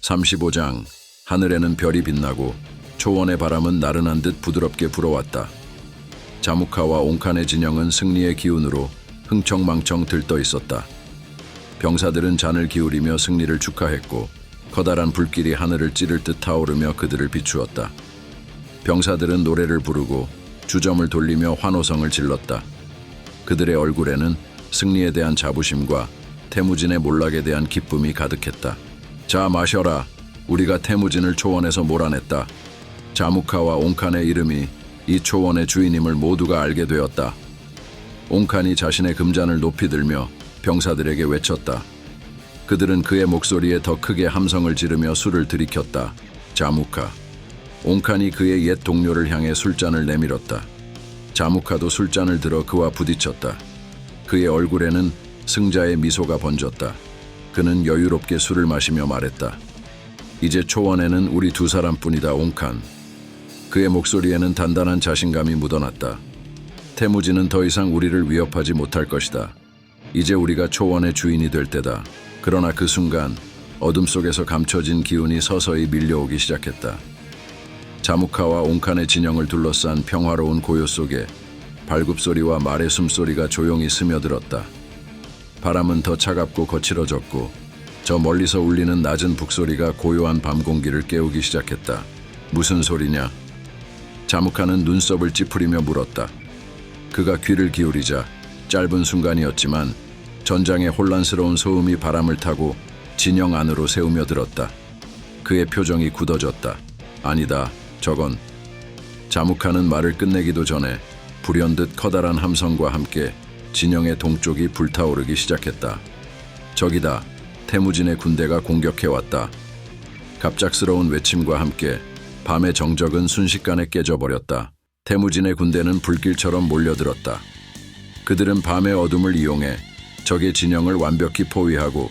35장. 하늘에는 별이 빛나고 초원의 바람은 나른한 듯 부드럽게 불어왔다. 자무카와 옹칸의 진영은 승리의 기운으로 흥청망청 들떠 있었다. 병사들은 잔을 기울이며 승리를 축하했고 커다란 불길이 하늘을 찌를 듯 타오르며 그들을 비추었다. 병사들은 노래를 부르고 주점을 돌리며 환호성을 질렀다. 그들의 얼굴에는 승리에 대한 자부심과 태무진의 몰락에 대한 기쁨이 가득했다. 자, 마셔라. 우리가 태무진을 초원에서 몰아냈다. 자무카와 옹칸의 이름이 이 초원의 주인임을 모두가 알게 되었다. 옹칸이 자신의 금잔을 높이 들며 병사들에게 외쳤다. 그들은 그의 목소리에 더 크게 함성을 지르며 술을 들이켰다. 자무카. 옹칸이 그의 옛 동료를 향해 술잔을 내밀었다. 자무카도 술잔을 들어 그와 부딪혔다. 그의 얼굴에는 승자의 미소가 번졌다. 그는 여유롭게 술을 마시며 말했다. 이제 초원에는 우리 두 사람뿐이다, 옹칸. 그의 목소리에는 단단한 자신감이 묻어났다. 태무진은 더 이상 우리를 위협하지 못할 것이다. 이제 우리가 초원의 주인이 될 때다. 그러나 그 순간 어둠 속에서 감춰진 기운이 서서히 밀려오기 시작했다. 자무카와 옹칸의 진영을 둘러싼 평화로운 고요 속에 발굽소리와 말의 숨소리가 조용히 스며들었다. 바람은 더 차갑고 거칠어졌고 저 멀리서 울리는 낮은 북소리가 고요한 밤 공기를 깨우기 시작했다. 무슨 소리냐? 자무카는 눈썹을 찌푸리며 물었다. 그가 귀를 기울이자 짧은 순간이었지만 전장의 혼란스러운 소음이 바람을 타고 진영 안으로 새우며 들었다. 그의 표정이 굳어졌다. 아니다, 저건. 자무카는 말을 끝내기도 전에 불현듯 커다란 함성과 함께 진영의 동쪽이 불타오르기 시작했다. 저기다. 태무진의 군대가 공격해왔다. 갑작스러운 외침과 함께 밤의 정적은 순식간에 깨져버렸다. 태무진의 군대는 불길처럼 몰려들었다. 그들은 밤의 어둠을 이용해 적의 진영을 완벽히 포위하고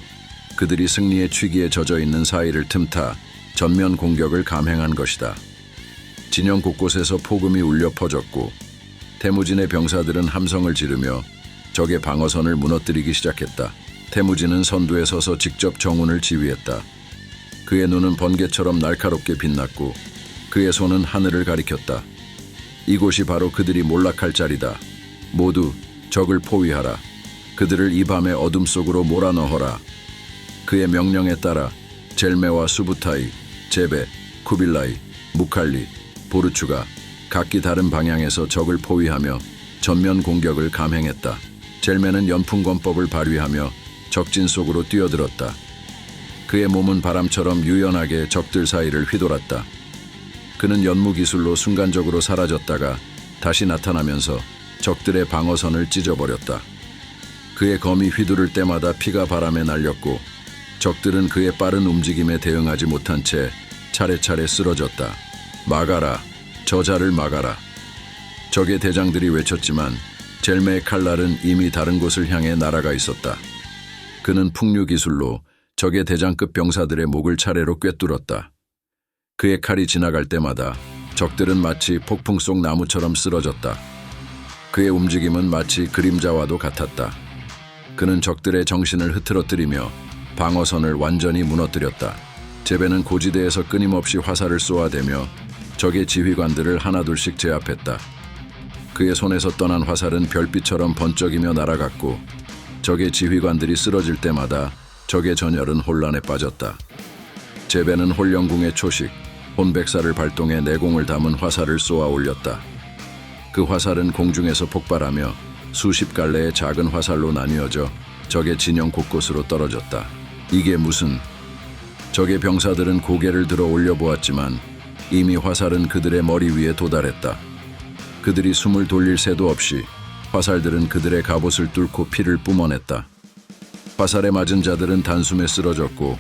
그들이 승리의 취기에 젖어있는 사이를 틈타 전면 공격을 감행한 것이다. 진영 곳곳에서 폭음이 울려 퍼졌고 태무진의 병사들은 함성을 지르며 적의 방어선을 무너뜨리기 시작했다. 태무진은 선두에 서서 직접 정운을 지휘했다. 그의 눈은 번개처럼 날카롭게 빛났고 그의 손은 하늘을 가리켰다. 이곳이 바로 그들이 몰락할 자리다. 모두 적을 포위하라. 그들을 이 밤의 어둠 속으로 몰아넣어라. 그의 명령에 따라 젤메와 수부타이, 제베, 쿠빌라이, 무칼리, 보르추가 각기 다른 방향에서 적을 포위하며 전면 공격을 감행했다. 젤메는 연풍권법을 발휘하며 적진 속으로 뛰어들었다. 그의 몸은 바람처럼 유연하게 적들 사이를 휘돌았다. 그는 연무기술로 순간적으로 사라졌다가 다시 나타나면서 적들의 방어선을 찢어버렸다. 그의 검이 휘두를 때마다 피가 바람에 날렸고 적들은 그의 빠른 움직임에 대응하지 못한 채 차례차례 쓰러졌다. 막아라. 저자를 막아라. 적의 대장들이 외쳤지만 젤메의 칼날은 이미 다른 곳을 향해 날아가 있었다. 그는 풍류 기술로 적의 대장급 병사들의 목을 차례로 꿰뚫었다. 그의 칼이 지나갈 때마다 적들은 마치 폭풍 속 나무처럼 쓰러졌다. 그의 움직임은 마치 그림자와도 같았다. 그는 적들의 정신을 흐트러뜨리며 방어선을 완전히 무너뜨렸다. 제베는 고지대에서 끊임없이 화살을 쏘아대며 적의 지휘관들을 하나둘씩 제압했다. 그의 손에서 떠난 화살은 별빛처럼 번쩍이며 날아갔고 적의 지휘관들이 쓰러질 때마다 적의 전열은 혼란에 빠졌다. 제베는 홀령궁의 초식, 혼백사를 발동해 내공을 담은 화살을 쏘아 올렸다. 그 화살은 공중에서 폭발하며 수십 갈래의 작은 화살로 나뉘어져 적의 진영 곳곳으로 떨어졌다. 이게 무슨... 적의 병사들은 고개를 들어 올려보았지만 이미 화살은 그들의 머리 위에 도달했다. 그들이 숨을 돌릴 새도 없이 화살들은 그들의 갑옷을 뚫고 피를 뿜어냈다. 화살에 맞은 자들은 단숨에 쓰러졌고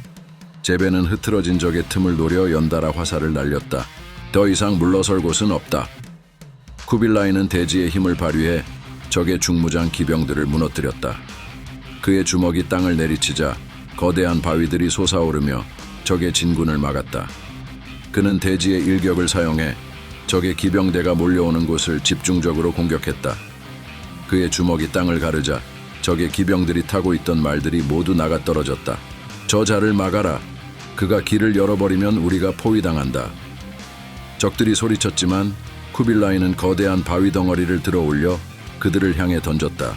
제베는 흐트러진 적의 틈을 노려 연달아 화살을 날렸다. 더 이상 물러설 곳은 없다. 쿠빌라이는 대지의 힘을 발휘해 적의 중무장 기병들을 무너뜨렸다. 그의 주먹이 땅을 내리치자 거대한 바위들이 솟아오르며 적의 진군을 막았다. 그는 대지의 일격을 사용해 적의 기병대가 몰려오는 곳을 집중적으로 공격했다. 그의 주먹이 땅을 가르자 적의 기병들이 타고 있던 말들이 모두 나가떨어졌다. 저자를 막아라. 그가 길을 열어버리면 우리가 포위당한다. 적들이 소리쳤지만 쿠빌라이는 거대한 바위 덩어리를 들어 올려 그들을 향해 던졌다.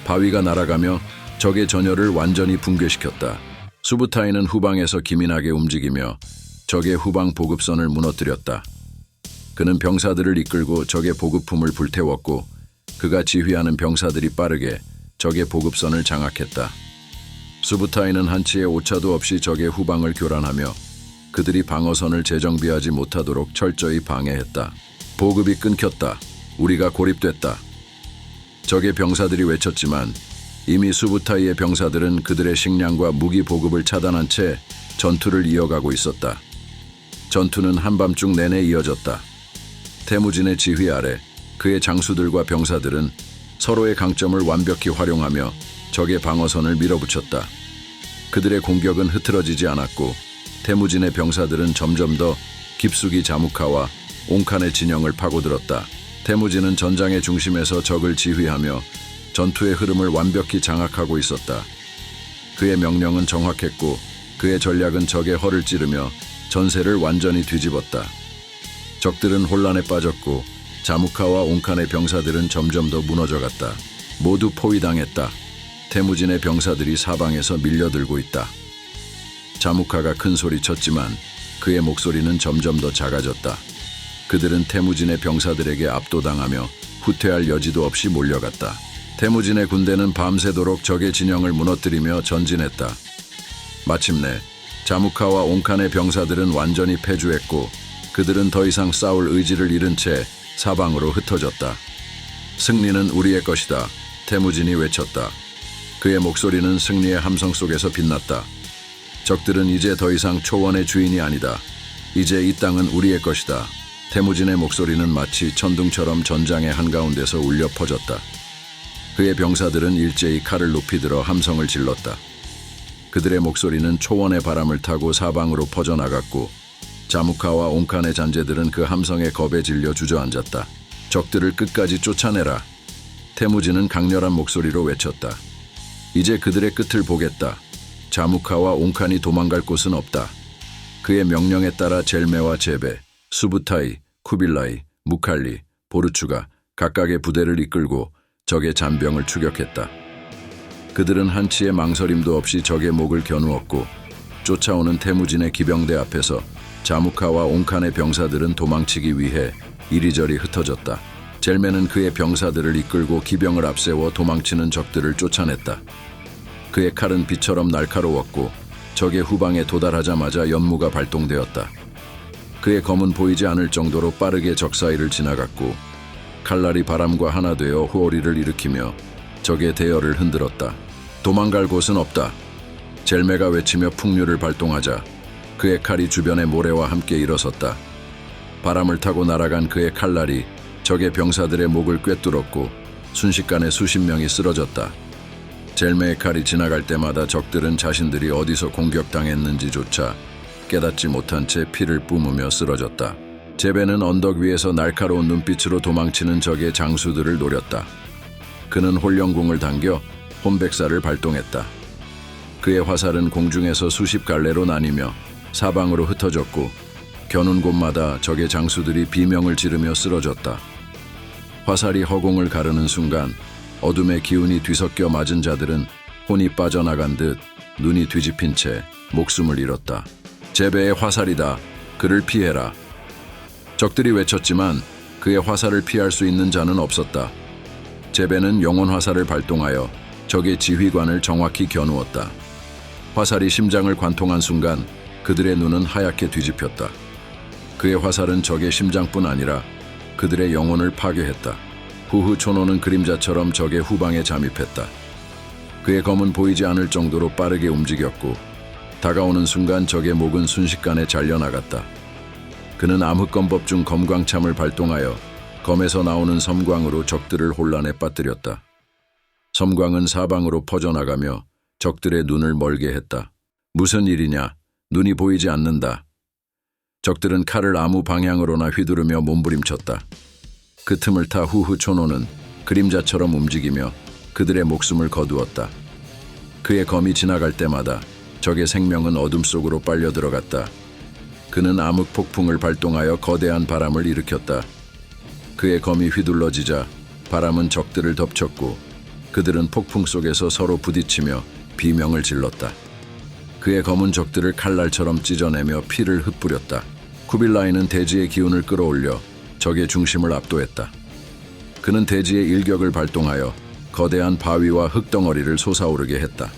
바위가 날아가며 적의 전열을 완전히 붕괴시켰다. 수부타이는 후방에서 기민하게 움직이며 적의 후방 보급선을 무너뜨렸다. 그는 병사들을 이끌고 적의 보급품을 불태웠고 그가 지휘하는 병사들이 빠르게 적의 보급선을 장악했다. 수부타이는 한치의 오차도 없이 적의 후방을 교란하며 그들이 방어선을 재정비하지 못하도록 철저히 방해했다. 보급이 끊겼다. 우리가 고립됐다. 적의 병사들이 외쳤지만 이미 수부타이의 병사들은 그들의 식량과 무기 보급을 차단한 채 전투를 이어가고 있었다. 전투는 한밤중 내내 이어졌다. 태무진의 지휘 아래 그의 장수들과 병사들은 서로의 강점을 완벽히 활용하며 적의 방어선을 밀어붙였다. 그들의 공격은 흐트러지지 않았고 태무진의 병사들은 점점 더 깊숙이 자무카와 옹칸의 진영을 파고들었다. 태무진은 전장의 중심에서 적을 지휘하며 전투의 흐름을 완벽히 장악하고 있었다. 그의 명령은 정확했고 그의 전략은 적의 허를 찌르며 전세를 완전히 뒤집었다. 적들은 혼란에 빠졌고 자무카와 옹칸의 병사들은 점점 더 무너져갔다. 모두 포위당했다. 태무진의 병사들이 사방에서 밀려들고 있다. 자무카가 큰 소리 쳤지만 그의 목소리는 점점 더 작아졌다. 그들은 태무진의 병사들에게 압도당하며 후퇴할 여지도 없이 몰려갔다. 태무진의 군대는 밤새도록 적의 진영을 무너뜨리며 전진했다. 마침내 자무카와 옹칸의 병사들은 완전히 패주했고 그들은 더 이상 싸울 의지를 잃은 채 사방으로 흩어졌다. 승리는 우리의 것이다. 태무진이 외쳤다. 그의 목소리는 승리의 함성 속에서 빛났다. 적들은 이제 더 이상 초원의 주인이 아니다. 이제 이 땅은 우리의 것이다. 태무진의 목소리는 마치 천둥처럼 전장의 한가운데서 울려 퍼졌다. 그의 병사들은 일제히 칼을 높이 들어 함성을 질렀다. 그들의 목소리는 초원의 바람을 타고 사방으로 퍼져나갔고 자무카와 옹칸의 잔재들은 그 함성에 겁에 질려 주저앉았다. 적들을 끝까지 쫓아내라. 태무진은 강렬한 목소리로 외쳤다. 이제 그들의 끝을 보겠다. 자무카와 옹칸이 도망갈 곳은 없다. 그의 명령에 따라 젤메와 제베, 수부타이, 쿠빌라이, 무칼리, 보르추가 각각의 부대를 이끌고 적의 잔병을 추격했다. 그들은 한치의 망설임도 없이 적의 목을 겨누었고 쫓아오는 태무진의 기병대 앞에서 자무카와 옹칸의 병사들은 도망치기 위해 이리저리 흩어졌다. 젤메는 그의 병사들을 이끌고 기병을 앞세워 도망치는 적들을 쫓아냈다. 그의 칼은 빛처럼 날카로웠고 적의 후방에 도달하자마자 연무가 발동되었다. 그의 검은 보이지 않을 정도로 빠르게 적 사이를 지나갔고 칼날이 바람과 하나 되어 호오리를 일으키며 적의 대열을 흔들었다. 도망갈 곳은 없다. 젤메가 외치며 풍류를 발동하자 그의 칼이 주변의 모래와 함께 일어섰다. 바람을 타고 날아간 그의 칼날이 적의 병사들의 목을 꿰뚫었고 순식간에 수십 명이 쓰러졌다. 젤메의 칼이 지나갈 때마다 적들은 자신들이 어디서 공격당했는지조차 깨닫지 못한 채 피를 뿜으며 쓰러졌다. 제베는 언덕 위에서 날카로운 눈빛으로 도망치는 적의 장수들을 노렸다. 그는 홀령궁을 당겨 혼백사를 발동했다. 그의 화살은 공중에서 수십 갈래로 나뉘며 사방으로 흩어졌고 겨눈 곳마다 적의 장수들이 비명을 지르며 쓰러졌다. 화살이 허공을 가르는 순간 어둠의 기운이 뒤섞여 맞은 자들은 혼이 빠져나간 듯 눈이 뒤집힌 채 목숨을 잃었다. 제베의 화살이다. 그를 피해라. 적들이 외쳤지만 그의 화살을 피할 수 있는 자는 없었다. 제베는 영혼 화살을 발동하여 적의 지휘관을 정확히 겨누었다. 화살이 심장을 관통한 순간 그들의 눈은 하얗게 뒤집혔다. 그의 화살은 적의 심장뿐 아니라 그들의 영혼을 파괴했다. 후후 초노는 그림자처럼 적의 후방에 잠입했다. 그의 검은 보이지 않을 정도로 빠르게 움직였고 다가오는 순간 적의 목은 순식간에 잘려나갔다. 그는 암흑검법 중 검광참을 발동하여 검에서 나오는 섬광으로 적들을 혼란에 빠뜨렸다. 섬광은 사방으로 퍼져나가며 적들의 눈을 멀게 했다. 무슨 일이냐? 눈이 보이지 않는다. 적들은 칼을 아무 방향으로나 휘두르며 몸부림쳤다. 그 틈을 타 후후 초노는 그림자처럼 움직이며 그들의 목숨을 거두었다. 그의 검이 지나갈 때마다 적의 생명은 어둠 속으로 빨려 들어갔다. 그는 암흑 폭풍을 발동하여 거대한 바람을 일으켰다. 그의 검이 휘둘러지자 바람은 적들을 덮쳤고 그들은 폭풍 속에서 서로 부딪히며 비명을 질렀다. 그의 검은 적들을 칼날처럼 찢어내며 피를 흩뿌렸다. 쿠빌라이는 대지의 기운을 끌어올려 적의 중심을 압도했다. 그는 대지의 일격을 발동하여 거대한 바위와 흙덩어리를 솟아오르게 했다.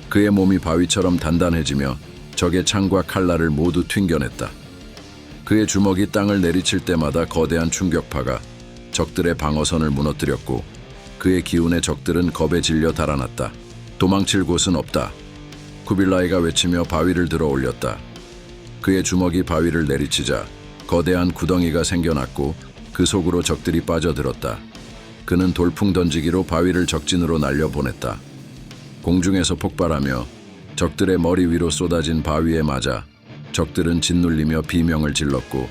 그의 몸이 바위처럼 단단해지며 적의 창과 칼날을 모두 튕겨냈다. 그의 주먹이 땅을 내리칠 때마다 거대한 충격파가 적들의 방어선을 무너뜨렸고 그의 기운에 적들은 겁에 질려 달아났다. 도망칠 곳은 없다. 쿠빌라이가 외치며 바위를 들어 올렸다. 그의 주먹이 바위를 내리치자 거대한 구덩이가 생겨났고 그 속으로 적들이 빠져들었다. 그는 돌풍 던지기로 바위를 적진으로 날려보냈다. 공중에서 폭발하며 적들의 머리 위로 쏟아진 바위에 맞아 적들은 짓눌리며 비명을 질렀고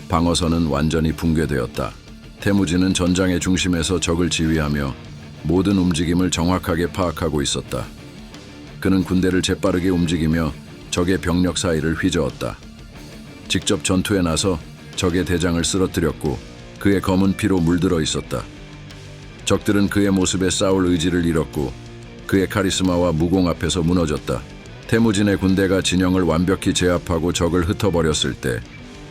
방어선은 완전히 붕괴되었다. 태무진은 전장의 중심에서 적을 지휘하며 모든 움직임을 정확하게 파악하고 있었다. 그는 군대를 재빠르게 움직이며 적의 병력 사이를 휘저었다. 직접 전투에 나서 적의 대장을 쓰러뜨렸고 그의 검은 피로 물들어 있었다. 적들은 그의 모습에 싸울 의지를 잃었고 그의 카리스마와 무공 앞에서 무너졌다. 태무진의 군대가 진영을 완벽히 제압하고 적을 흩어버렸을 때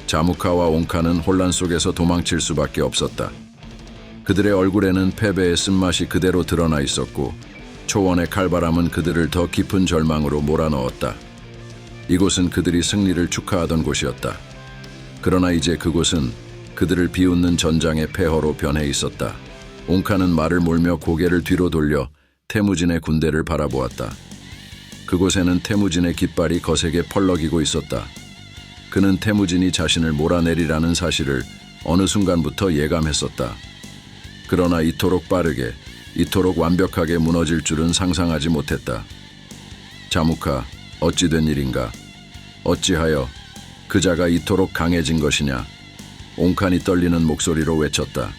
자무카와 옹카는 혼란 속에서 도망칠 수밖에 없었다. 그들의 얼굴에는 패배의 쓴맛이 그대로 드러나 있었고 초원의 칼바람은 그들을 더 깊은 절망으로 몰아넣었다. 이곳은 그들이 승리를 축하하던 곳이었다. 그러나 이제 그곳은 그들을 비웃는 전장의 폐허로 변해 있었다. 옹카는 말을 몰며 고개를 뒤로 돌려 태무진의 군대를 바라보았다. 그곳에는 태무진의 깃발이 거세게 펄럭이고 있었다. 그는 태무진이 자신을 몰아내리라는 사실을 어느 순간부터 예감했었다. 그러나 이토록 빠르게, 이토록 완벽하게 무너질 줄은 상상하지 못했다. 자무카, 어찌 된 일인가? 어찌하여 그자가 이토록 강해진 것이냐? 옹칸이 떨리는 목소리로 외쳤다.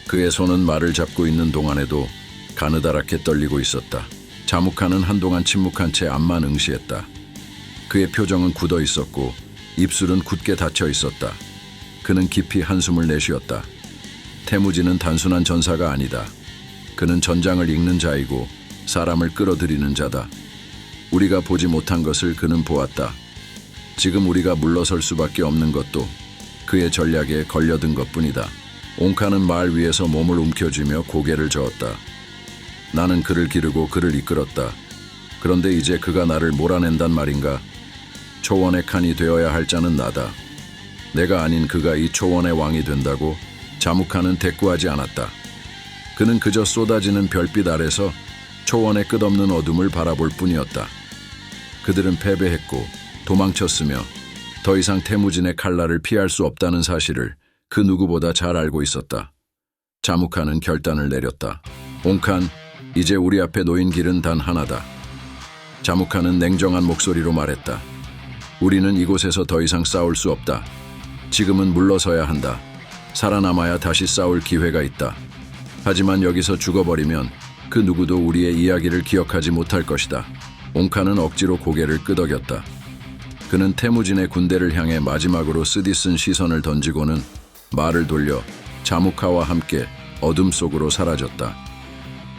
그의 손은 말을 잡고 있는 동안에도 가느다랗게 떨리고 있었다. 자무카는 한동안 침묵한 채 앞만 응시했다. 그의 표정은 굳어 있었고 입술은 굳게 닫혀 있었다. 그는 깊이 한숨을 내쉬었다. 태무진은 단순한 전사가 아니다. 그는 전장을 읽는 자이고 사람을 끌어들이는 자다. 우리가 보지 못한 것을 그는 보았다. 지금 우리가 물러설 수밖에 없는 것도 그의 전략에 걸려든 것뿐이다. 옹카는 말 위에서 몸을 움켜쥐며 고개를 저었다. 나는 그를 기르고 그를 이끌었다. 그런데 이제 그가 나를 몰아낸단 말인가? 초원의 칸이 되어야 할 자는 나다. 내가 아닌 그가 이 초원의 왕이 된다고? 자무카는 대꾸하지 않았다. 그는 그저 쏟아지는 별빛 아래서 초원의 끝없는 어둠을 바라볼 뿐이었다. 그들은 패배했고 도망쳤으며 더 이상 태무진의 칼날을 피할 수 없다는 사실을 그 누구보다 잘 알고 있었다. 자무카는 결단을 내렸다. 옹칸, 이제 우리 앞에 놓인 길은 단 하나다. 자무카는 냉정한 목소리로 말했다. 우리는 이곳에서 더 이상 싸울 수 없다. 지금은 물러서야 한다. 살아남아야 다시 싸울 기회가 있다. 하지만 여기서 죽어버리면 그 누구도 우리의 이야기를 기억하지 못할 것이다. 옹칸은 억지로 고개를 끄덕였다. 그는 태무진의 군대를 향해 마지막으로 쓰디쓴 시선을 던지고는 말을 돌려 자무카와 함께 어둠 속으로 사라졌다.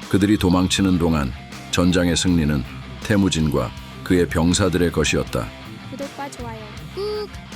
그들이 도망치는 동안 전장의 승리는 태무진과 그의 병사들의 것이었다. 구독과 좋아요 꾹!